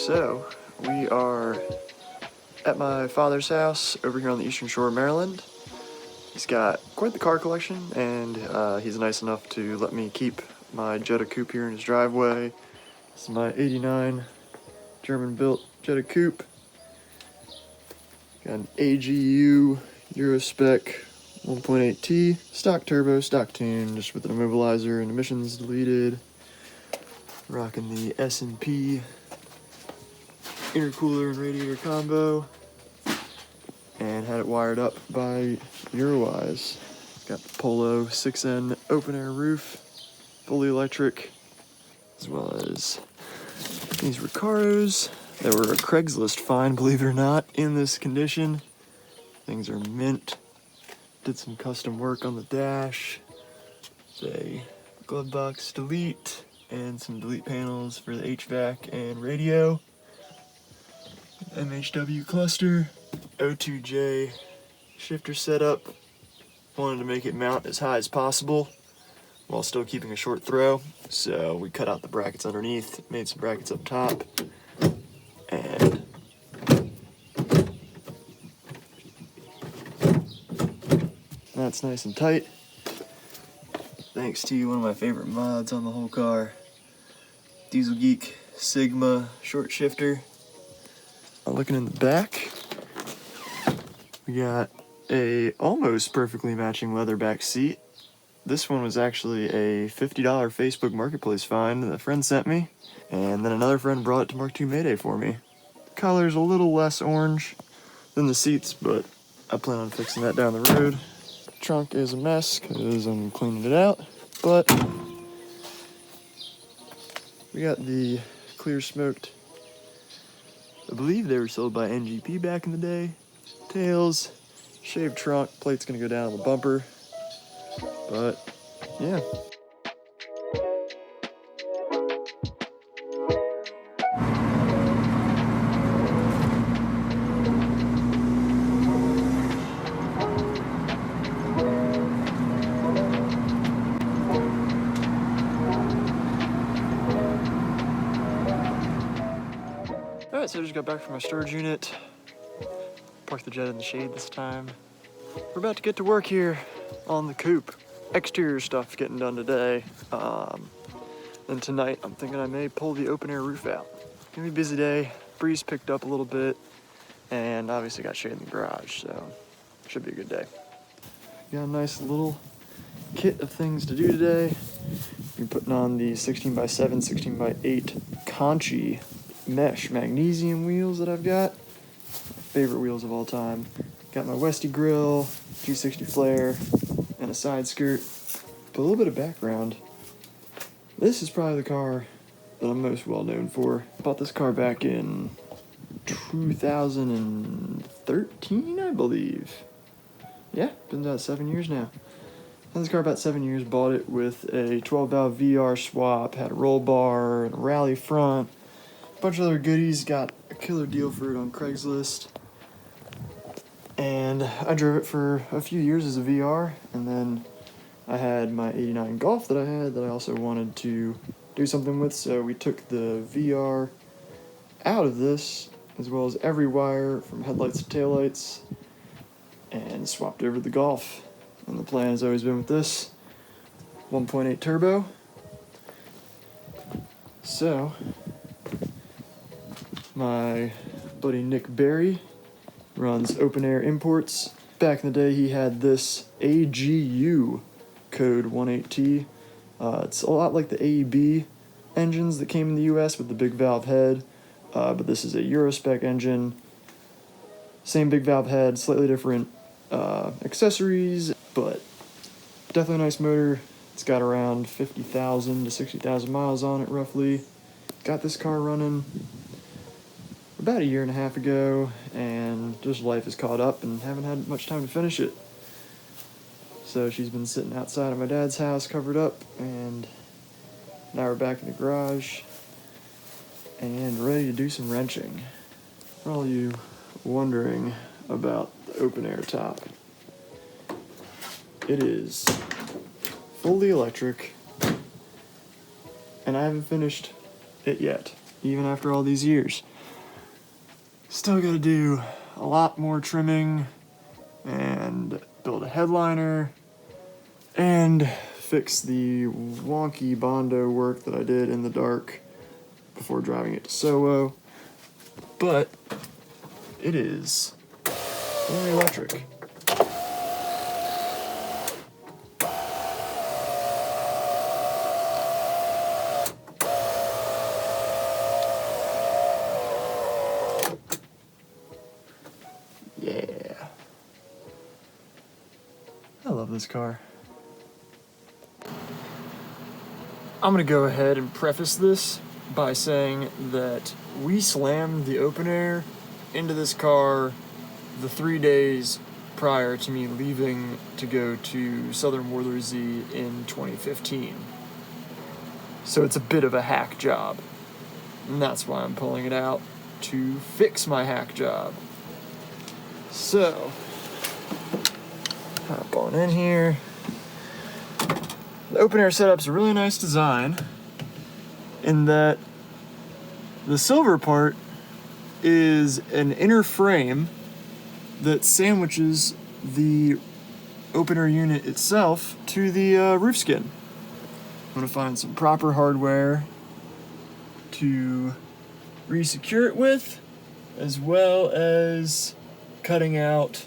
So, we are at my father's house over here on the Eastern Shore of Maryland. He's got quite the car collection, and he's nice enough to let me keep my Jetta Coupe here in his driveway. This is my '89 German-built Jetta Coupe. Got an AGU Euro spec 1.8T, stock turbo, stock tune, just with an immobilizer and emissions deleted. Rocking the S&P intercooler and radiator combo, and had it wired up by Eurowise. Got the Polo 6N open-air roof, fully electric, as well as these Recaros that were a Craigslist find, believe it or not, in this condition. Things are mint. Did some custom work on the dash. A glove box delete, and some delete panels for the HVAC and radio. MHW cluster, O2J shifter setup. Wanted to make it mount as high as possible while still keeping a short throw, so we cut out the brackets underneath, made some brackets up top, and that's nice and tight. Thanks to one of my favorite mods on the whole car, Diesel Geek Sigma short shifter. Looking in the back, we got a almost perfectly matching leather back seat. This one was actually a $50 Facebook Marketplace find that a friend sent me, and then another friend brought it to Mark II Mayday for me. The color's a little less orange than the seats, but I plan on fixing that down the road. Trunk is a mess because I'm cleaning it out, but we got the clear smoked, I believe they were sold by NGP back in the day, tails, shaved trunk, plate's gonna go down on the bumper, but yeah. Alright, so I just got back from my storage unit. Parked the Jetta in the shade this time. We're about to get to work here on the coupe. Exterior stuff getting done today. Then tonight I'm thinking I may pull the open air roof out. Gonna be a busy day. Breeze picked up a little bit, and obviously got shade in the garage, so should be a good day. Got a nice little kit of things to do today. You're putting on the 16x7, 16x8 Conchi mesh magnesium wheels that I've got. Favorite wheels of all time. Got my Westy grill, G60 flare, and a side skirt. But a little bit of background. This is probably the car that I'm most well known for. Bought this car back in 2013, I believe. Yeah, been about 7 years now. Had this car about 7 years, bought it with a 12-valve VR swap, had a roll bar, and a rally front, a bunch of other goodies, got a killer deal for it on Craigslist. And I drove it for a few years as a VR, and then I had my '89 Golf that I had that I also wanted to do something with, so we took the VR out of this, as well as every wire from headlights to taillights, and swapped over to the Golf. And the plan has always been with this 1.8 turbo. So, my buddy Nick Berry runs Open Air Imports. Back in the day, he had this AGU code 18T. It's a lot like the AEB engines that came in the US with the big valve head, but this is a Euro spec engine. Same big valve head, slightly different accessories, but definitely a nice motor. It's got around 50,000 to 60,000 miles on it, roughly. Got this car running about a year and a half ago, and just life has caught up and haven't had much time to finish it. So she's been sitting outside of my dad's house covered up, and now we're back in the garage and ready to do some wrenching. For all you wondering about the open air top, it is fully electric, and I haven't finished it yet, even after all these years. Still gotta do a lot more trimming and build a headliner and fix the wonky Bondo work that I did in the dark before driving it to Soho. But it is fully electric. Yeah. I love this car. I'm gonna go ahead and preface this by saying that we slammed the OpenAir into this car the 3 days prior to me leaving to go to Southern Worthersea in 2015. So it's a bit of a hack job. And that's why I'm pulling it out, to fix my hack job. So, hop on in here. The OpenAir setup's a really nice design in that the silver part is an inner frame that sandwiches the OpenAir unit itself to the roof skin. I'm gonna find some proper hardware to re-secure it with, as well as cutting out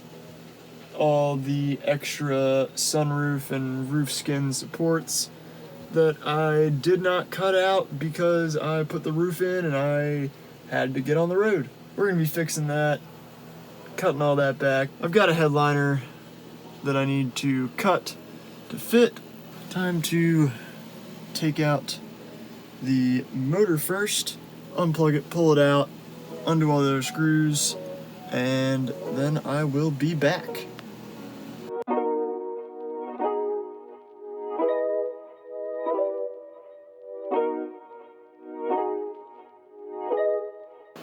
all the extra sunroof and roof skin supports that I did not cut out because I put the roof in and I had to get on the road. We're gonna be fixing that, cutting all that back. I've got a headliner that I need to cut to fit. Time to take out the motor first, unplug it, pull it out, undo all the other screws, and then I will be back.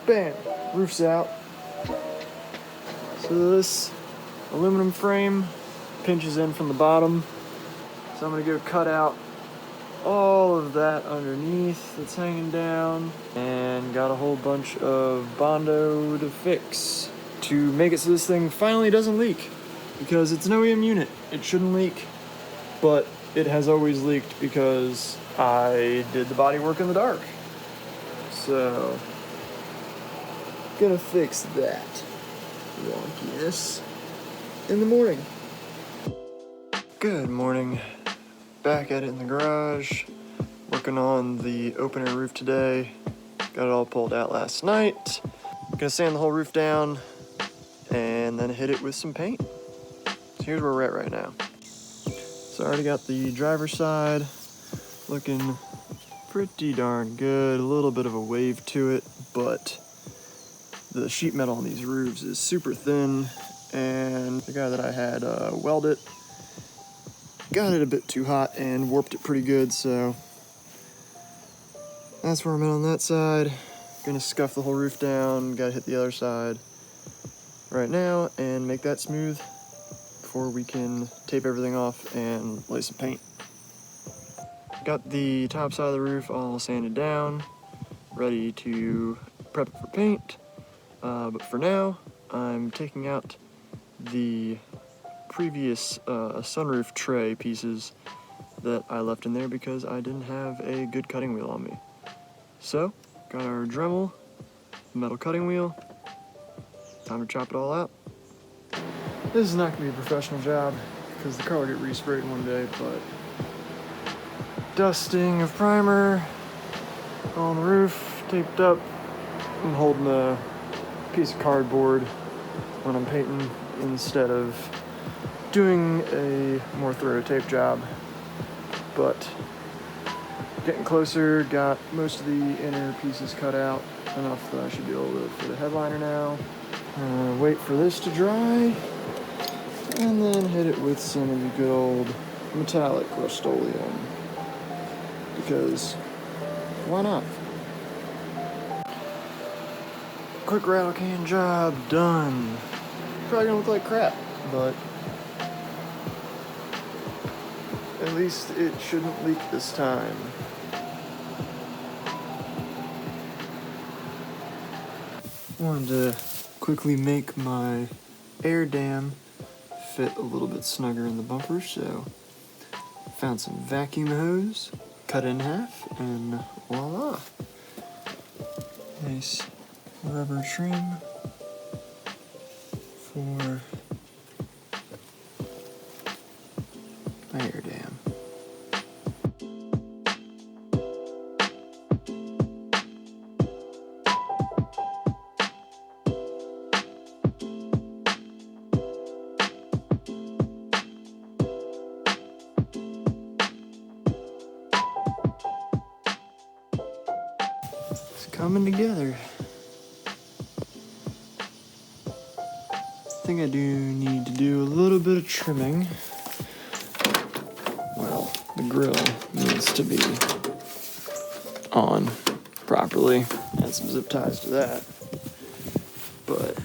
Bam, roof's out. So this aluminum frame pinches in from the bottom. So I'm gonna go cut out all of that underneath that's hanging down, and got a whole bunch of Bondo to fix to make it so this thing finally doesn't leak, because it's an OEM unit. It shouldn't leak, but it has always leaked because I did the body work in the dark. So, gonna fix that wonkiness in the morning. Good morning. Back at it in the garage, working on the OpenAir roof today. Got it all pulled out last night. Gonna sand the whole roof down and then hit it with some paint. So here's where we're at right now. So I already got the driver's side looking pretty darn good. A little bit of a wave to it, but the sheet metal on these roofs is super thin, and the guy that I had weld it got it a bit too hot and warped it pretty good, so that's where I'm at on that side. Gonna scuff the whole roof down, gotta hit the other side right now and make that smooth before we can tape everything off and lay some paint. Got the top side of the roof all sanded down, ready to prep it for paint. But for now, I'm taking out the previous sunroof tray pieces that I left in there because I didn't have a good cutting wheel on me. So, got our Dremel metal cutting wheel. Time to chop it all out. This is not going to be a professional job because the car will get resprayed one day, but dusting of primer on the roof, taped up. I'm holding a piece of cardboard when I'm painting instead of doing a more thorough tape job, but getting closer. Got most of the inner pieces cut out, enough that I should be able to fit a headliner now. Wait for this to dry, and then hit it with some of the good old metallic Rust-Oleum, because why not? Quick rattle can job done. Probably gonna look like crap, but at least it shouldn't leak this time. Wanted to quickly make my air dam fit a little bit snugger in the bumper, so found some vacuum hose, cut it in half, and voila. Nice rubber trim for my air dam. It's coming together. I think I do need to do a little bit of trimming. Well, the grill needs to be on properly. Add some zip ties to that. But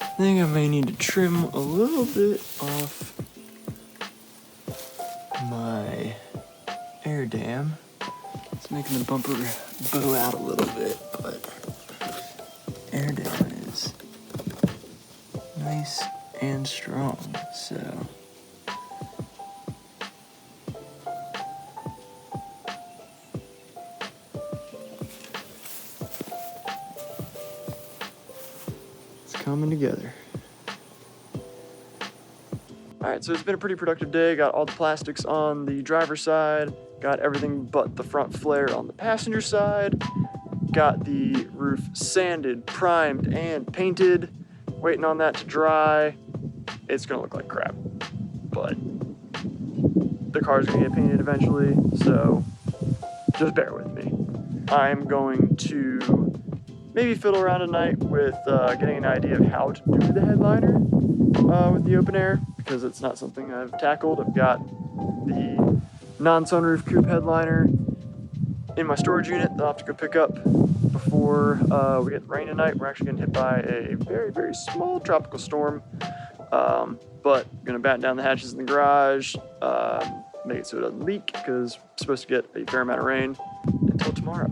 I think I may need to trim a little bit off my air dam. It's making the bumper bow out a little bit, but air dam is nice and strong, so it's coming together. Alright, so it's been a pretty productive day. Got all the plastics on the driver's side, got everything but the front flare on the passenger side, got the roof sanded, primed, and painted. Waiting on that to dry. It's gonna look like crap, but the car's gonna get painted eventually, so just bear with me. I'm going to maybe fiddle around tonight with getting an idea of how to do the headliner with the open air, because it's not something I've tackled. I've got the non-sunroof coupe headliner in my storage unit that I'll have to go pick up before we get rain tonight. We're actually getting hit by a very, very small tropical storm, but gonna batten down the hatches in the garage, make it so it doesn't leak, because it's supposed to get a fair amount of rain until tomorrow.